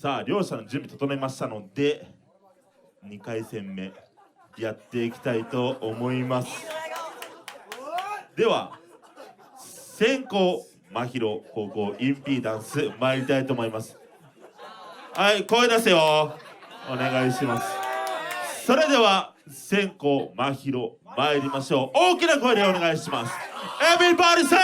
さあ、両者の準備整いましたので、2回戦目やっていきたいと思います。では、先攻真宙、後攻インピーダンス参りたいと思います。はい、声出せよ。お願いします。それでは先攻真宙参りましょう。大きな声でお願いします。Everybody say!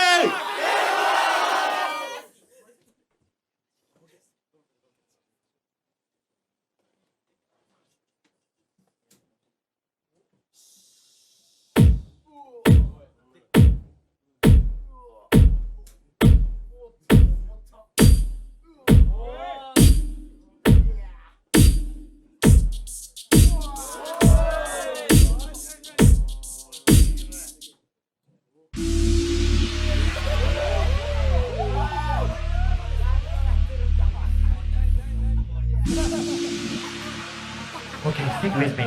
Okay, stick with me.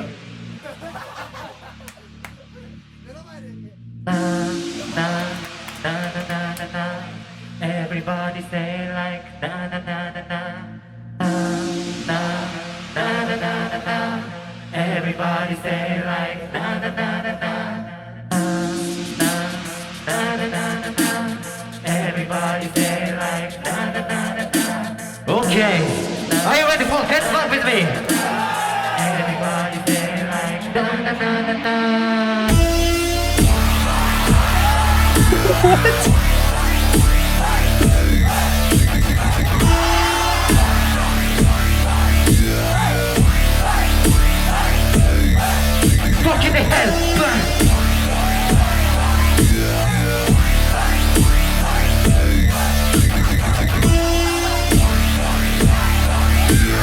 Na, na, na, na, na, na, na. Everybody say like na na na na na. Na, na, na, na, na, na, na. Everybody say like na na na na na. Na, na, na, na, na, na. Everybody say like na na na na na. Okay, are you ready for head clap with me? Everybody say like da da da da da. What? Fuck in the head, burn.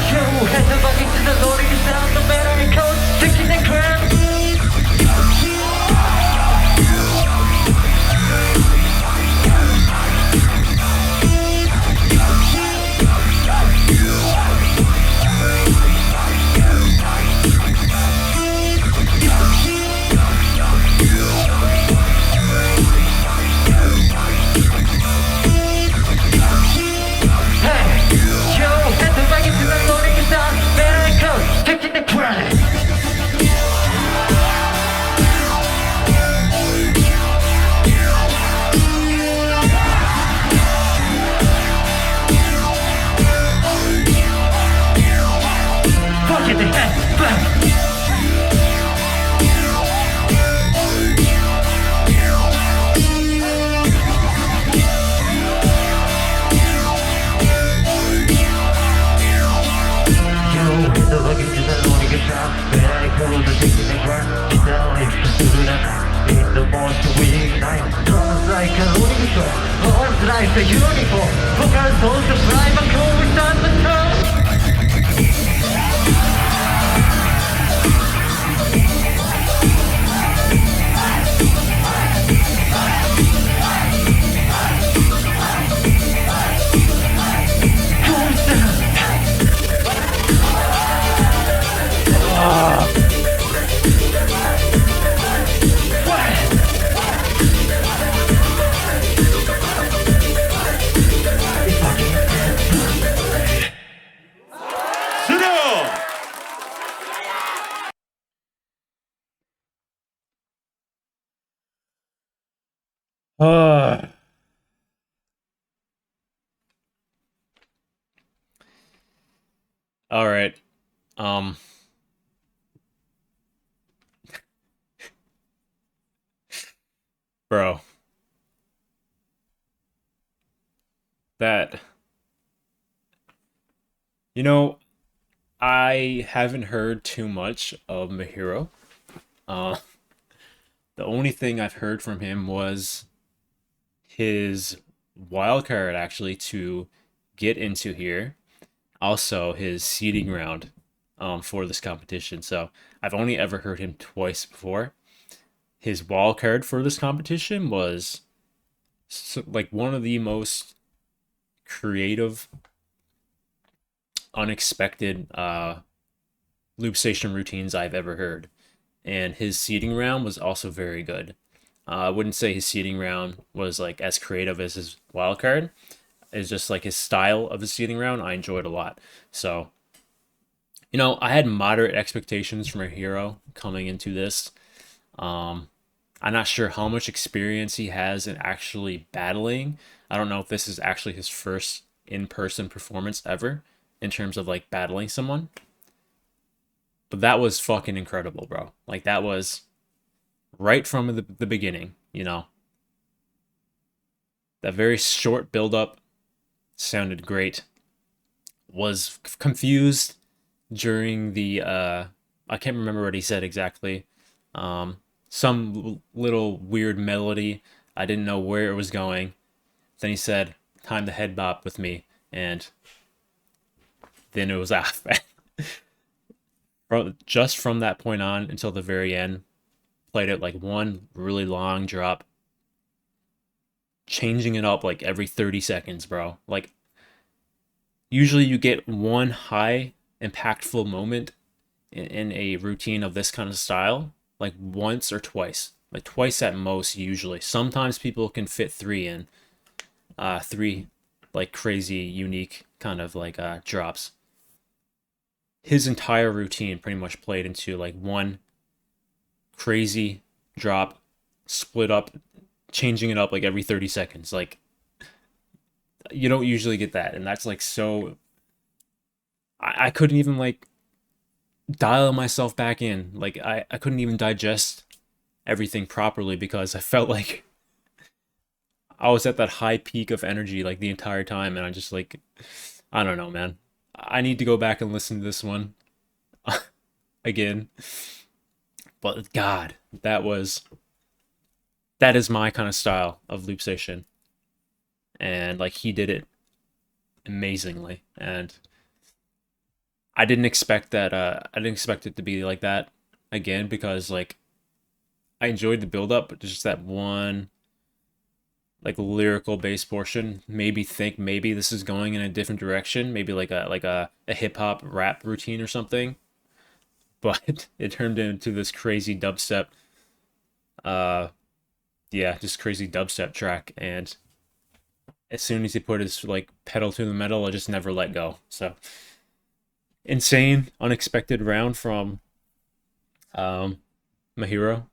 Yo, head the body to the loading sound, the battery code, sticking the ground. Like a uniform, focus on the private code without the tone. All right. Bro. That. You know, I haven't heard too much of Mahiro. Uh, the only thing I've heard from him was his wildcard actually to get into here. Also, his seeding round for this competition. So I've only ever heard him twice before. His wildcard for this competition was like one of the most creative, unexpected Loopstation routines I've ever heard. And his seeding round was also very good. I wouldn't say his seeding round was like as creative as his wild card. is just like his style of the seating round. I enjoyed a lot. So, I had moderate expectations from a hero coming into this. Um, I'm not sure how much experience he has in actually battling. I don't know if this is actually his first in-person performance ever in terms of like battling someone. But that was fucking incredible, bro. Like that was right from the beginning, That very short build up sounded great. Was confused during the I can't remember what he said exactly. Some little weird melody. I didn't know where it was going. Then he said, "Time to head bop with me," and then it was off. Just from that point on until the very end, played it like one really long drop, changing it up like every 30 seconds, bro. Like usually you get one high impactful moment in a routine of this kind of style, like once or twice, like twice at most usually. Sometimes people can fit three in, three like crazy unique kind of like drops. His entire routine pretty much played into like one crazy drop, split up, changing it up like every 30 seconds. Like you don't usually get that, and that's like so. I couldn't even like dial myself back in. Like I couldn't even digest everything properly because I felt like I was at that high peak of energy like the entire time, and I just like I don't know, man. I need to go back and listen to this one again. But God, that is my kind of style of Loopstation. And like he did it amazingly. And I didn't expect that I didn't expect it to be like that again because like I enjoyed the build up, but just that one like lyrical bass portion maybe this is going in a different direction, maybe like a hip hop rap routine or something. But it turned into this crazy dubstep yeah, just crazy dubstep track, and as soon as he put his like pedal to the metal, I just never let go. So insane, unexpected round from Mahiro.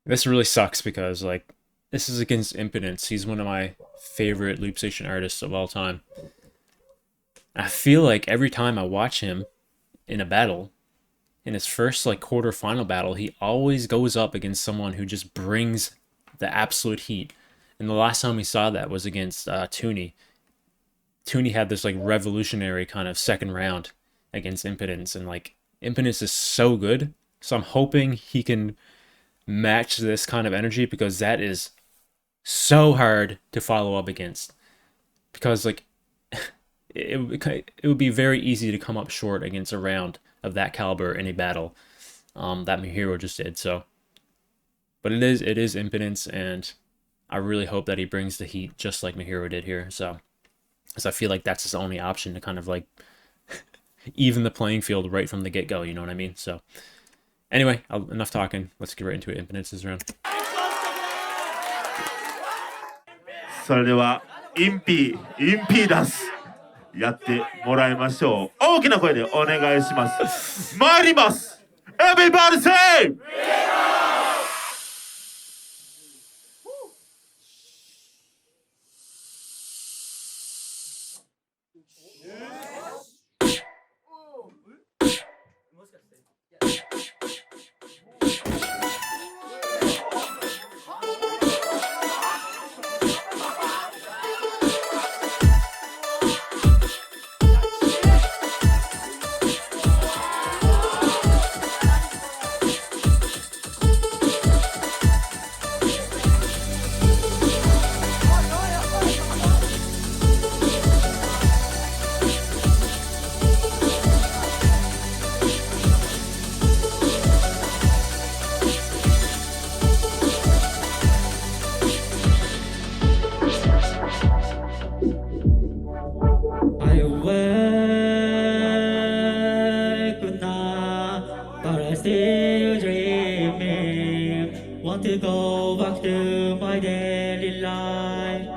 This really sucks because like this is against Impedance. He's one of my favorite Loopstation artists of all time. I feel like every time I watch him in a battle, in his first like quarterfinal battle, he always goes up against someone who just brings the absolute heat. And the last time we saw that was against Tooney. Tooney had this like revolutionary kind of second round against Impedance, and like Impedance is so good. So I'm hoping he can match this kind of energy because that is so hard to follow up against. Because like it would be very easy to come up short against a round of that caliber in a battle that Mahiro just did. So, but it is Impedance, and I really hope that he brings the heat just like Mahiro did here. So, because I feel like that's his only option to kind of like even the playing field right from the get go. You know what I mean? So, anyway, enough talking. Let's get right into it. Impedance's round. それではインピーダンスやってもらいましょう。大きな声でお願いします。参ります。Everybody say! I awake now, but I still dreaming. Want to go back to my daily life.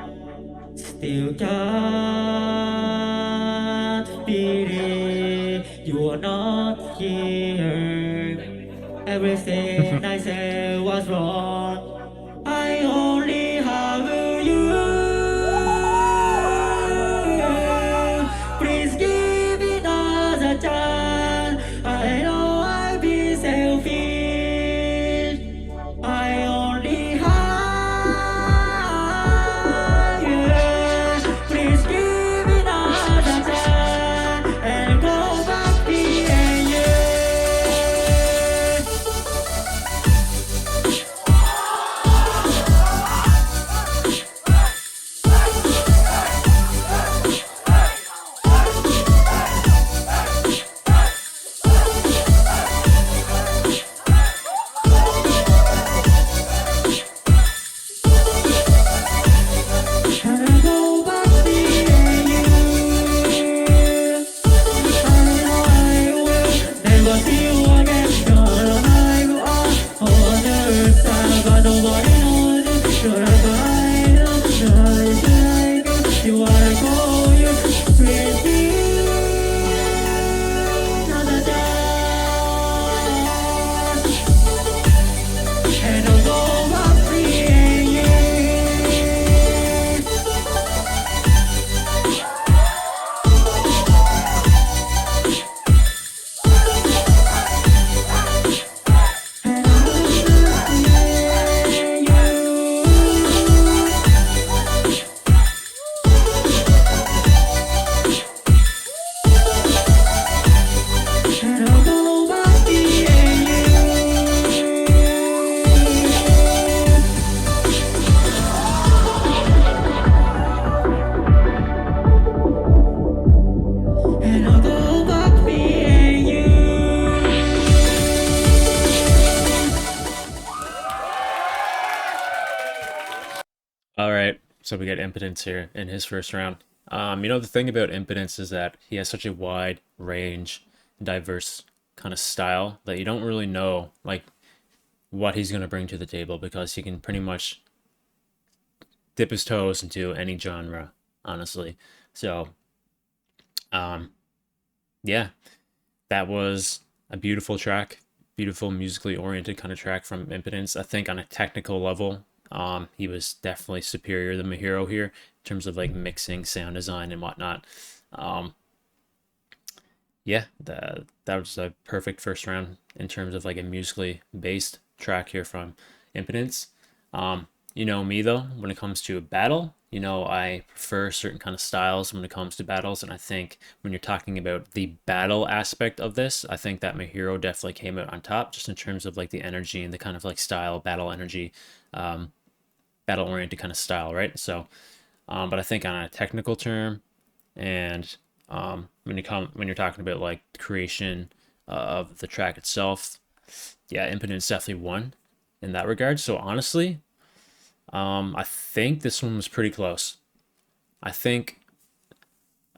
still can't believe you're not here. Everything I said was wrong. I only have you. Please give me another chance. I know I've been selfish. I only have you. Please give me another chance and go back being you. All right, so we get Impedance here in his first round. The thing about Impedance is that he has such a wide range, diverse kind of style that you don't really know like what he's gonna bring to the table because he can pretty much dip his toes into any genre, honestly. So, yeah, that was a beautiful track, beautiful musically oriented kind of track from Impedance. I think on a technical level, he was definitely superior than Mahiro here in terms of like mixing, sound design, and whatnot. Yeah, that was a perfect first round in terms of like a musically based track here from Impedance. You know me though, when it comes to a battle, I prefer certain kind of styles when it comes to battles, and I think when you're talking about the battle aspect of this, I think that Mahiro definitely came out on top just in terms of like the energy and the kind of like style, battle energy, battle oriented kind of style, right? So, but I think on a technical term, and when you're talking about like creation of the track itself, yeah, Impedance definitely won in that regard. So honestly, I think this one was pretty close. I think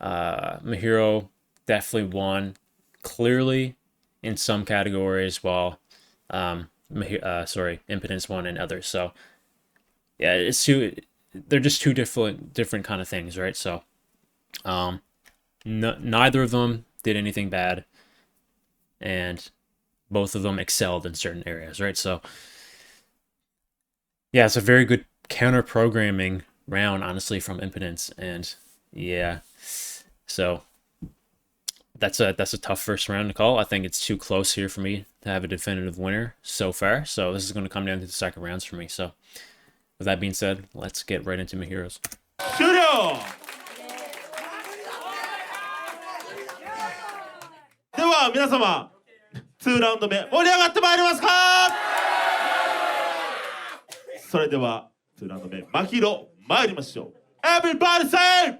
Mahiro definitely won clearly in some categories, while Impedance won in others. So yeah, they're just two different kind of things, right? So neither of them did anything bad, and both of them excelled in certain areas, right? So yeah, it's a very good counter programming round, honestly, from Impedance, and yeah, so that's a tough first round to call. I think it's too close here for me to have a definitive winner so far. So this is going to come down to the second rounds for me. So with that being said, let's get right into Mahiro's. 終了。では皆様、2ラウンド目盛り上がってまいりますか。それでは2ラウンド目マヒロ参りましょう。Everybody say!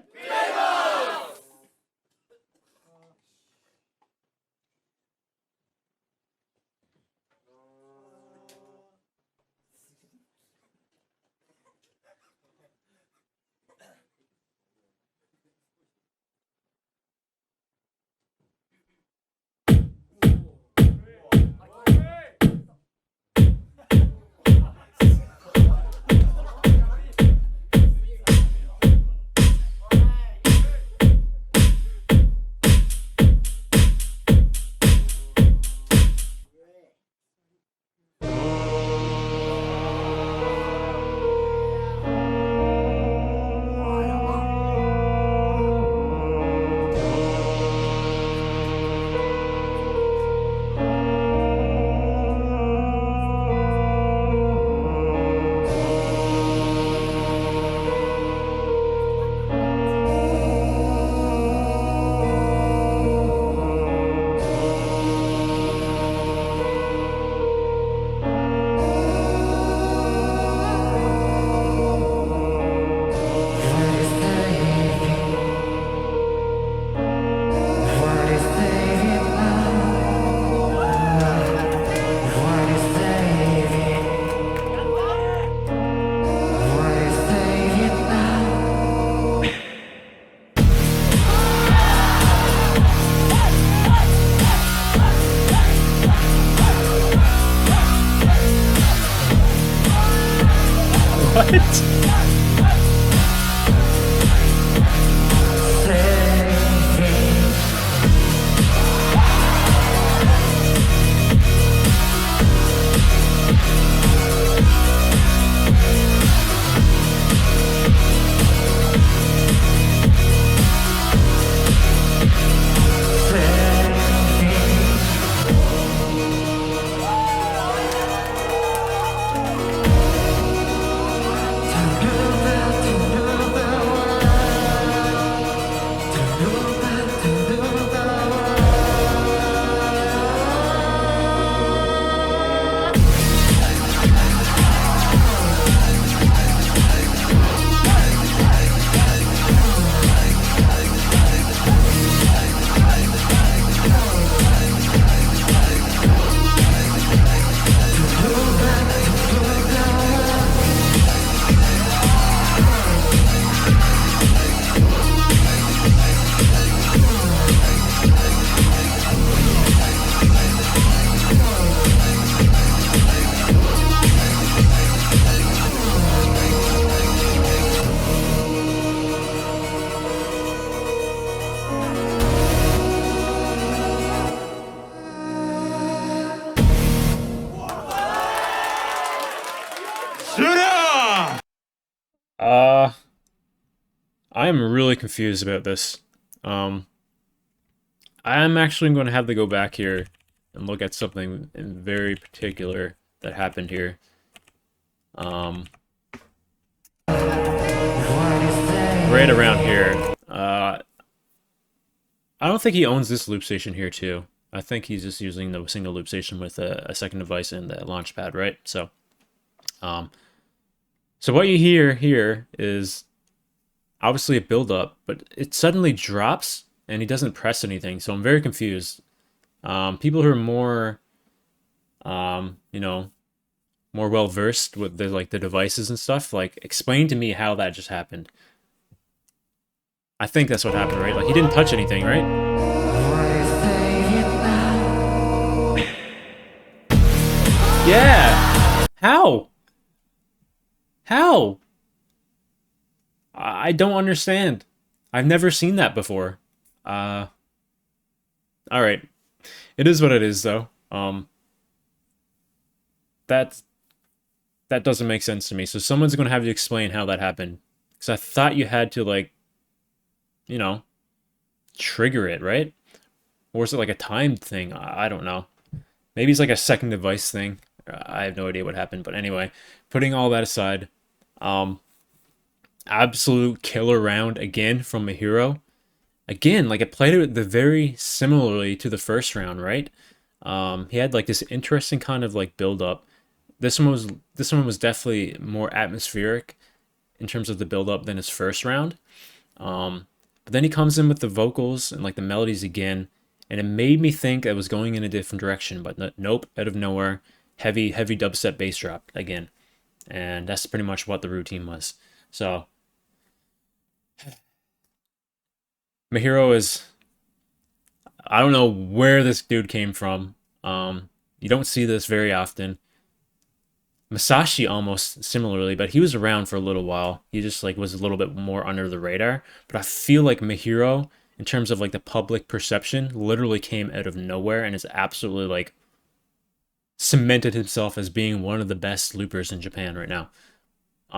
I am really confused about this. I'm actually going to have to go back here and look at something in very particular that happened here. Right around here. I don't think he owns this loop station here too. I think he's just using the single loop station with a second device and the launch pad, right? So what you hear here is obviously a build up, but it suddenly drops and he doesn't press anything. So I'm very confused. People who are more, you know, more well versed with the devices and stuff, like explain to me how that just happened. I think that's what happened, right? Like he didn't touch anything, right? Yeah. How? How? I don't understand. I've never seen that before. All right. It is what it is, though. That doesn't make sense to me. So someone's going to have to explain how that happened. Because I thought you had to, like, you know, trigger it, right? Or is it like a timed thing? I don't know. Maybe it's like a second device thing. I have no idea what happened. But anyway, putting all that aside, absolute killer round again from Mahiro. Again, like it played it very similarly to the first round, right? He had like this interesting kind of like build up. This one was definitely more atmospheric in terms of the build up than his first round. But then he comes in with the vocals and like the melodies again, and it made me think I was going in a different direction, but nope, out of nowhere, heavy dubstep bass drop again. And that's pretty much what the routine was. So Mahiro is, I don't know where this dude came from. You don't see this very often. Masashi almost similarly, but he was around for a little while. He just like was a little bit more under the radar. But I feel like Mahiro, in terms of like the public perception, literally came out of nowhere and is absolutely like cemented himself as being one of the best loopers in Japan right now.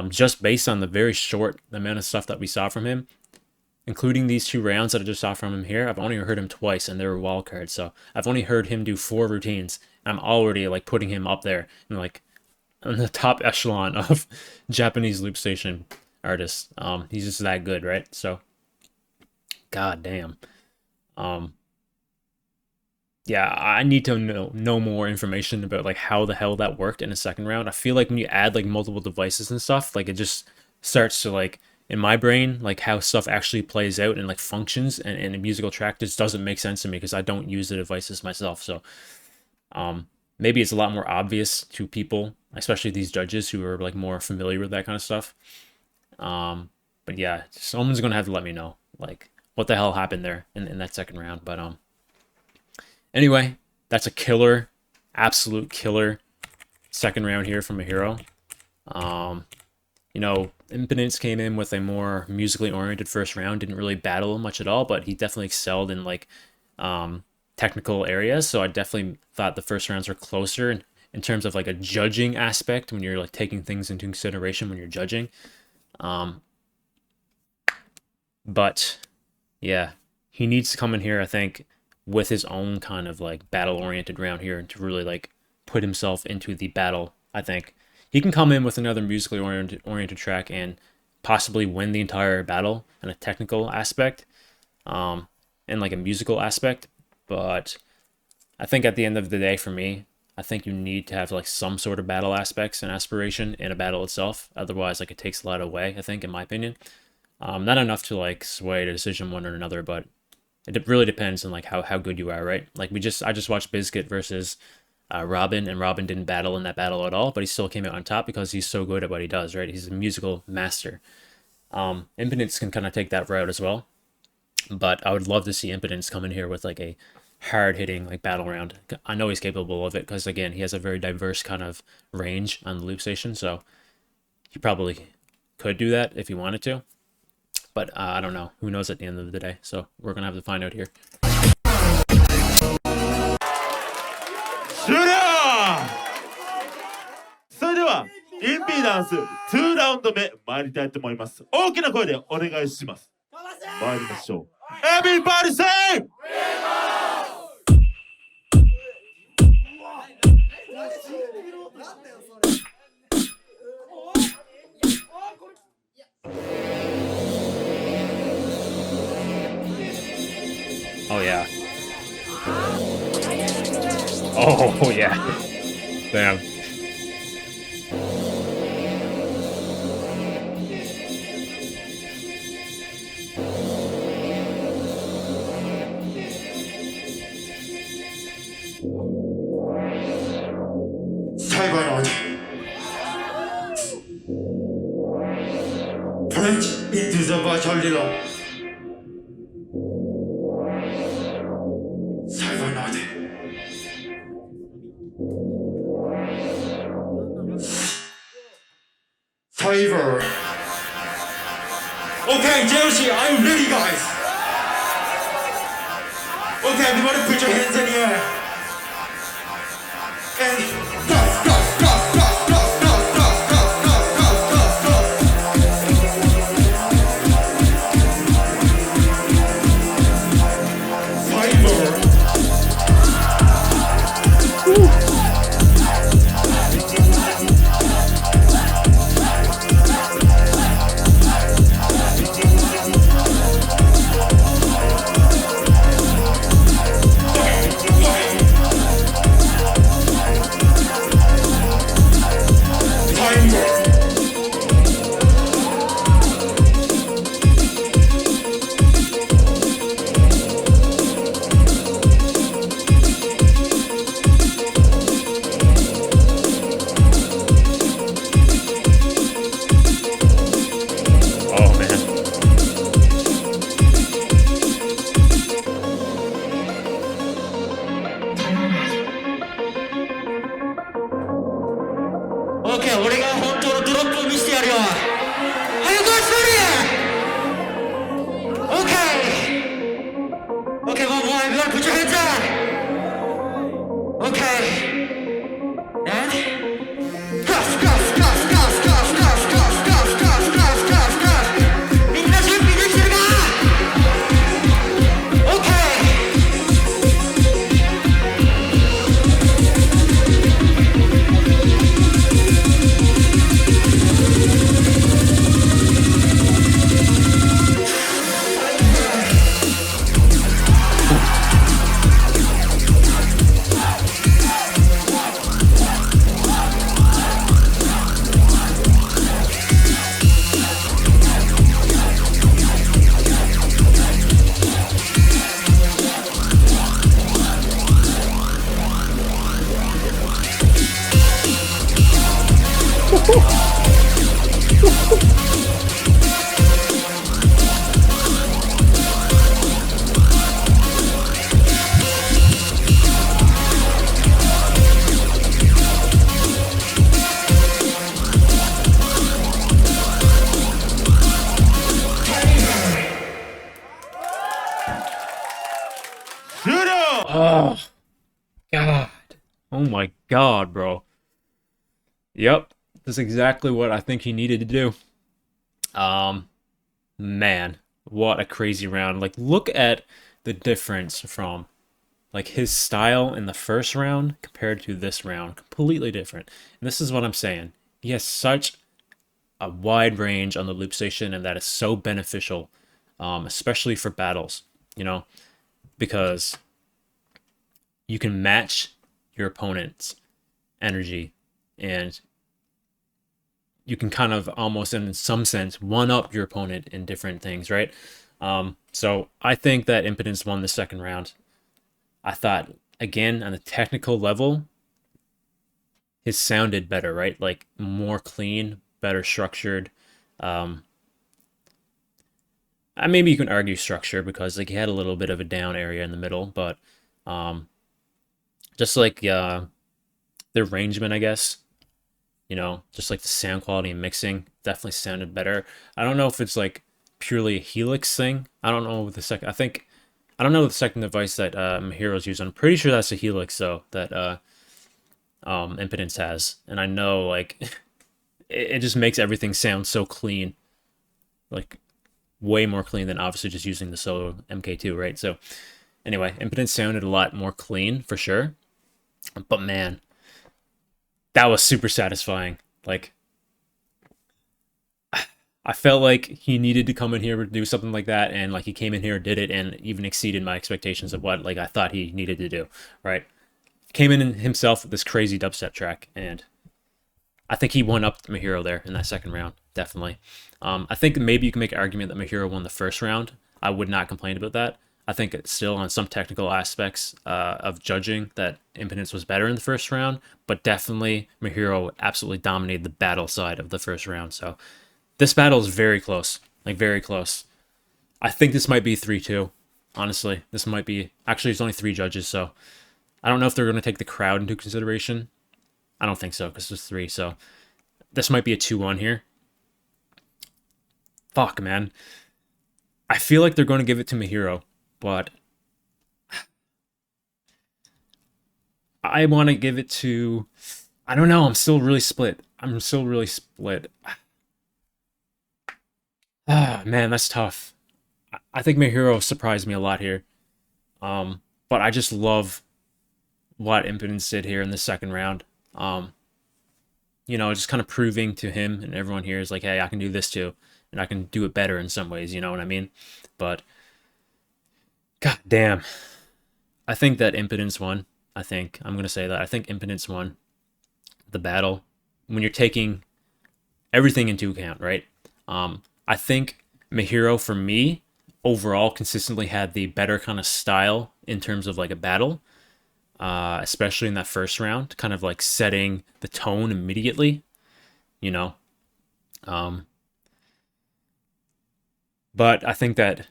Just based on the very short amount of stuff that we saw from him, including these 2 rounds that I just saw from him here, I've only heard him twice and they were wildcards. So I've only heard him do 4 routines. I'm already like putting him up there and like on the top echelon of Japanese loop station artists. He's just that good, right? So god damn. Yeah, I need to know more information about like how the hell that worked in a second round. I feel like when you add like multiple devices and stuff, like it just starts to like, in my brain, like how stuff actually plays out and like functions and a musical track just doesn't make sense to me because I don't use the devices myself. So maybe it's a lot more obvious to people, especially these judges who are like more familiar with that kind of stuff. But yeah, someone's gonna have to let me know like what the hell happened there in that second round. But anyway, that's a killer, absolute killer second round here from Mahiro. you know, Impedance came in with a more musically oriented first round, didn't really battle much at all, but he definitely excelled in like technical areas. So I definitely thought the first rounds were closer in terms of like a judging aspect when you're like taking things into consideration when you're judging. But yeah, he needs to come in here, I think, with his own kind of like battle oriented round here to really like put himself into the battle. I think he can come in with another musically oriented track and possibly win the entire battle in a technical aspect, and like a musical aspect. But I think at the end of the day, for me, I think you need to have like some sort of battle aspects and aspiration in a battle itself. Otherwise, like it takes a lot away, I think, in my opinion. Not enough to like sway a decision one or another, but it really depends on like how good you are, right? Like I just watched Biscuit versus Robin, and Robin didn't battle in that battle at all, but he still came out on top because he's so good at what he does, right? He's a musical master. Impedance can kind of take that route as well, but I would love to see Impedance come in here with like a hard-hitting like battle round. I know he's capable of it because again, he has a very diverse kind of range on the Loopstation, so he probably could do that if he wanted to. But I don't know. Who knows at the end of the day? So we're gonna have to find out here. 終了。それではインピーダンス2ラウンド目参りたいと思います。大きな声でお願いします。参りましょう。Everybody say! Oh yeah. Oh yeah. Damn. Plunge into the virtual realm. Cybernaut. Cyber. Okay, JOC, are you ready, guys? Okay, everybody put your hands in the air. And go, go, go, go, go, go, go, go, go, go, go, go. Cyber. Oh man. Okay, 俺が本当のドロップを見せてやるよ。Are you guys ready? Okay. Okay, one more. Everyone put your hands up. Okay. And cuff, cuff, cuff, cuff, cuff, cuff, cuff, cuff, cuff, cuff, cuff, cuff. みんな準備できてるか Okay. Oh my god, bro. Yep, that's exactly what I think he needed to do. Man, what a crazy round. Like, look at the difference from like his style in the first round compared to this round. Completely different. And this is what I'm saying. He has such a wide range on the loop station, and that is so beneficial, especially for battles, you know, because you can match your opponent's energy, and you can kind of almost, in some sense, one up your opponent in different things, right? So I think that Impedance won the second round. I thought, again, on the technical level, his sounded better, right? Like more clean, better structured. Maybe you can argue structure because like he had a little bit of a down area in the middle, but just like the arrangement, I guess, you know, just like the sound quality and mixing definitely sounded better. I don't know if it's like purely a Helix thing. I don't know the second. I don't know the second device that Mahiro's using. I'm pretty sure that's a Helix though that Impedance has, and I know like it just makes everything sound so clean, like way more clean than obviously just using the solo MK2, right? So anyway, Impedance sounded a lot more clean for sure, but man, that was super satisfying. Like, I felt like he needed to come in here to do something like that, and like he came in here, did it, and even exceeded my expectations of what like I thought he needed to do. Right? Came in himself with this crazy dubstep track, and I think he won up Mahiro there in that second round, definitely. I think maybe you can make an argument that Mahiro won the first round. I would not complain about that. I think it's still on some technical aspects of judging that Impedance was better in the first round, but definitely Mahiro absolutely dominated the battle side of the first round. So this battle is very close, like very close. I think this might be 3-2, honestly. This might be, actually it's only 3 judges, so I don't know if they're going to take the crowd into consideration. I don't think so, because there's 3, so this might be a 2-1 here. Fuck, man. I feel like they're going to give it to Mahiro, but I want to give it to, I don't know, I'm still really split. Ah, man, that's tough. I think Mahiro surprised me a lot here. But I just love what Impedance did here in the second round. You know, just kind of proving to him and everyone here is like, hey, I can do this too. And I can do it better in some ways, you know what I mean? But, god damn. I think that Impedance won. I'm going to say that. I think Impedance won the battle. When you're taking everything into account, right? I think Mahiro, for me, overall consistently had the better kind of style in terms of like a battle. Especially in that first round, kind of like setting the tone immediately, you know. But I think that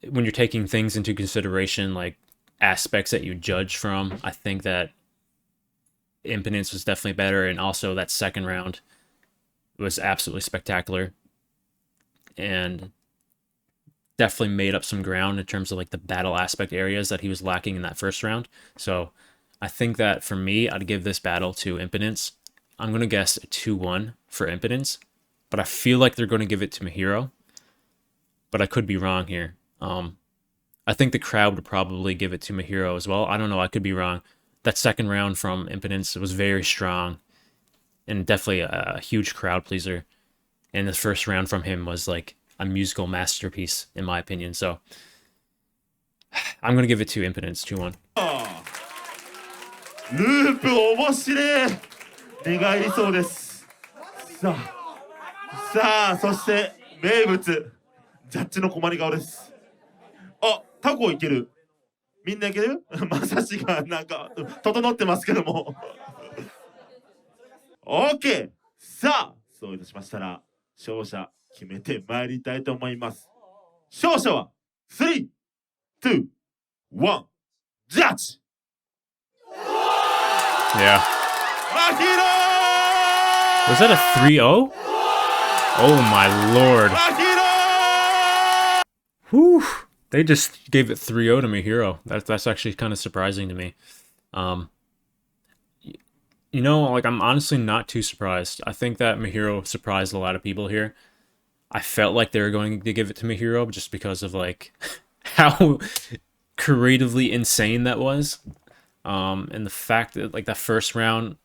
when you're taking things into consideration, like aspects that you judge from, I think that Impedance was definitely better, and also that second round was absolutely spectacular, and definitely made up some ground in terms of like the battle aspect areas that he was lacking in that first round. So I think that for me, I'd give this battle to Impedance. I'm going to guess a 2-1 for Impedance, but I feel like they're going to give it to Mahiro, but I could be wrong here. I think the crowd would probably give it to Mahiro as well. I don't know, I could be wrong. That second round from Impedance was very strong and definitely a huge crowd pleaser. And the first round from him was like a musical masterpiece, in my opinion. So I'm going to give it to Impedance 2-1. ループ面白い。寝返りそうです。さあ、そして名物ジャッジの困り顔です。あ、タコいける。みんないける？まさしがなんか整ってますけども。OK。さあ、そういたしましたら勝者決めてまいりたいと思います。勝者は3、2、1、ジャッジ。Yeah. Mahiro! Was that a 3-0? Oh my lord. Mahiro! Whew. They just gave it 3-0 to Mahiro. That's actually kind of surprising to me. Um, you know, like, I'm honestly not too surprised. I think that Mahiro surprised a lot of people here. I felt like they were going to give it to Mahiro just because of, like, how creatively insane that was. And the fact that, like, that first round,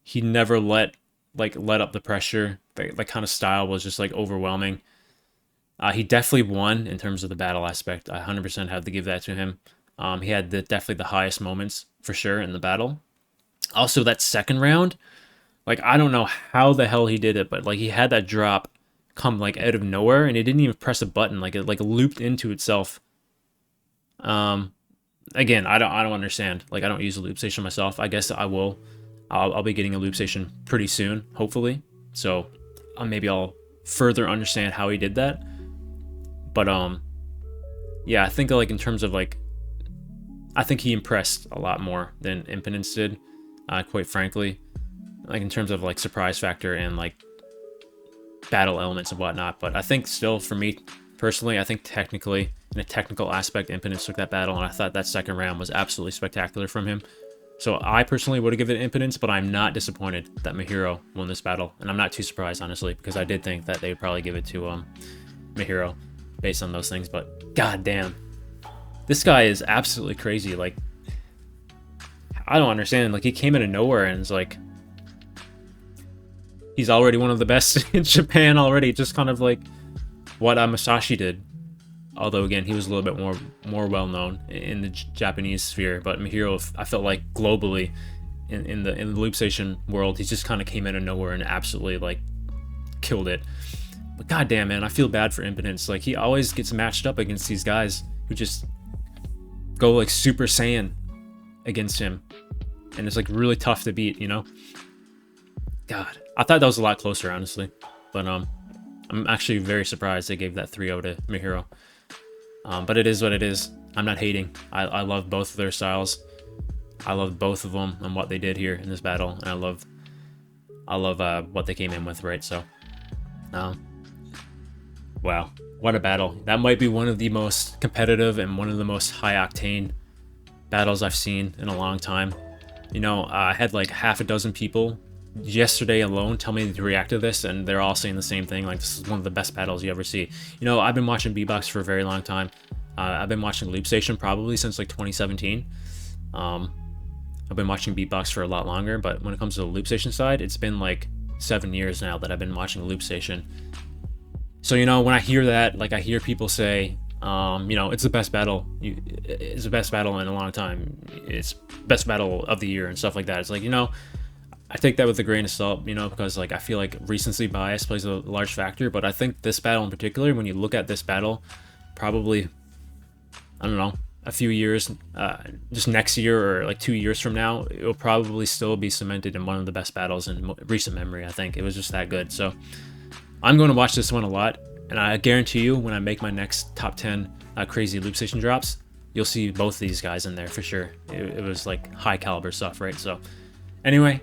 he never let up the pressure. That kind of style was just, like, overwhelming. He definitely won in terms of the battle aspect. I 100% have to give that to him. He had definitely the highest moments, for sure, in the battle. Also, that second round, like, I don't know how the hell he did it, but, like, he had that drop come, like, out of nowhere, and he didn't even press a button. Like, it, like, looped into itself. Again, I don't understand. Like, I don't use a loop station myself. I guess I will. I'll be getting a loop station pretty soon, hopefully. So, maybe I'll further understand how he did that. But, yeah, I think, like, in terms of, like, I think he impressed a lot more than Impedance did, quite frankly. Like, in terms of, like, surprise factor and, like, battle elements and whatnot. But I think still, for me, personally, I think technically, in a technical aspect, Impedance took that battle, and I thought that second round was absolutely spectacular from him. So I personally would have given it Impedance, but I'm not disappointed that Mahiro won this battle. And I'm not too surprised, honestly, because I did think that they would probably give it to Mahiro based on those things. But goddamn, this guy is absolutely crazy. Like, I don't understand. Like, he came out of nowhere and it's like, he's already one of the best in Japan already. Just kind of like what Masashi did. Although, again, he was a little bit more well-known in the Japanese sphere. But Mahiro, I felt like globally, in the Loopstation world, he just kind of came out of nowhere and absolutely, like, killed it. But goddamn, man, I feel bad for Impedance. Like, he always gets matched up against these guys who just go, like, Super Saiyan against him. And it's, like, really tough to beat, you know? God, I thought that was a lot closer, honestly. But I'm actually very surprised they gave that 3-0 to Mahiro. But it is what it is. I'm not hating. I love both of their styles. I love both of them and what they did here in this battle, and I love what they came in with, right? So, wow, what a battle! That might be one of the most competitive and one of the most high-octane battles I've seen in a long time. You know, I had like half a dozen people yesterday alone tell me to react to this, and they're all saying the same thing. Like, this is one of the best battles you ever see. You know, I've been watching beatbox for a very long time. I've been watching Loopstation probably since like 2017. I've been watching beatbox for a lot longer, but when it comes to the Loopstation side, it's been like 7 years now that I've been watching Loopstation. So, you know, when I hear that, like, I hear people say, you know, it's the best battle. It's the best battle in a long time. It's best battle of the year and stuff like that. It's like, you know, I take that with a grain of salt, you know, because, like, I feel like recency bias plays a large factor. But I think this battle in particular, when you look at this battle, probably, I don't know, a few years, just next year or like 2 years from now, it will probably still be cemented in one of the best battles in recent memory. I think it was just that good. So I'm going to watch this one a lot, and I guarantee you, when I make my next top 10 crazy Loopstation drops, you'll see both these guys in there for sure. It was like high caliber stuff, right? So anyway,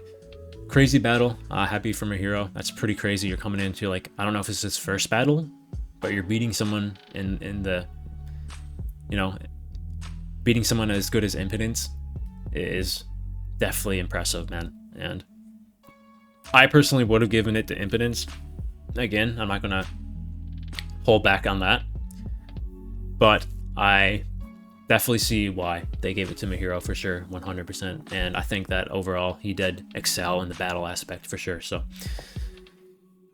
crazy battle. Happy for Mahiro. That's pretty crazy. You're coming into, like, I don't know if it's his first battle, but you're beating someone in the, you know, beating someone as good as Impedance is definitely impressive, man. And I personally would have given it to Impedance. Again, I'm not gonna hold back on that, but I definitely see why they gave it to Mahiro for sure, 100%. And I think that overall he did excel in the battle aspect for sure. So,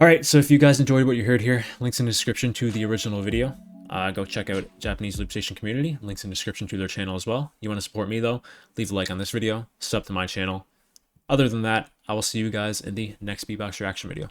all right, so if you guys enjoyed what you heard here, links in the description to the original video. Go check out Japanese Loopstation community. Links in the description to their channel as well. You want to support me though, leave a like on this video, sub to my channel. Other than that, I will see you guys in the next beatbox reaction video.